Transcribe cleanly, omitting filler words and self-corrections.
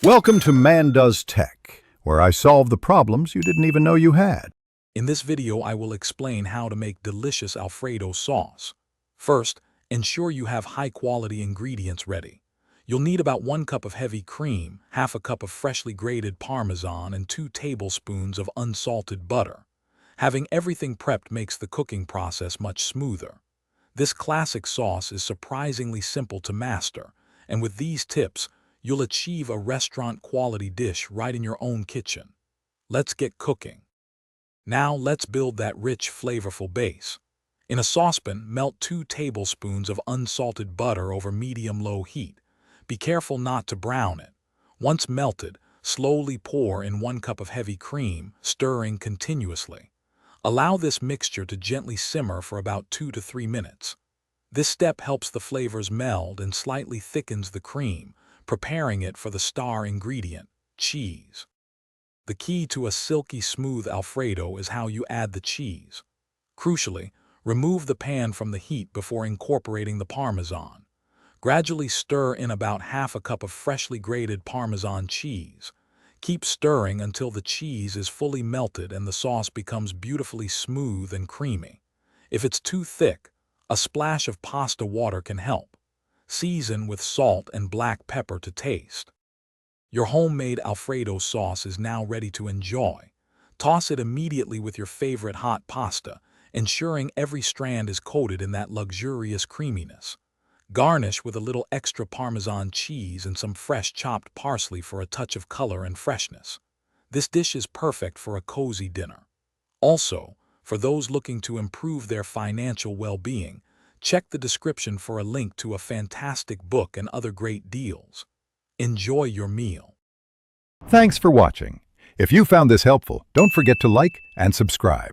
Welcome to Man Does Tech, where I solve the problems you didn't even know you had. In this video, I will explain how to make delicious Alfredo sauce. First, ensure you have high-quality ingredients ready. You'll need about 1 cup of heavy cream, half a cup of freshly grated Parmesan, and 2 tablespoons of unsalted butter. Having everything prepped makes the cooking process much smoother. This classic sauce is surprisingly simple to master, and with these tips, you'll achieve a restaurant-quality dish right in your own kitchen. Let's get cooking. Now let's build that rich, flavorful base. In a saucepan, melt 2 tablespoons of unsalted butter over medium-low heat. Be careful not to brown it. Once melted, slowly pour in 1 cup of heavy cream, stirring continuously. Allow this mixture to gently simmer for about 2 to 3 minutes. This step helps the flavors meld and slightly thickens the cream, preparing it for the star ingredient, cheese. The key to a silky smooth Alfredo is how you add the cheese. Crucially, remove the pan from the heat before incorporating the Parmesan. Gradually stir in about half a cup of freshly grated Parmesan cheese. Keep stirring until the cheese is fully melted and the sauce becomes beautifully smooth and creamy. If it's too thick, a splash of pasta water can help. Season with salt and black pepper to taste. Your homemade Alfredo sauce is now ready to enjoy. Toss it immediately with your favorite hot pasta, ensuring every strand is coated in that luxurious creaminess. Garnish with a little extra Parmesan cheese and some fresh chopped parsley for a touch of color and freshness. This dish is perfect for a cozy dinner. Also, for those looking to improve their financial well-being, check the description for a link to a fantastic book and other great deals. Enjoy your meal. Thanks for watching. If you found this helpful, don't forget to like and subscribe.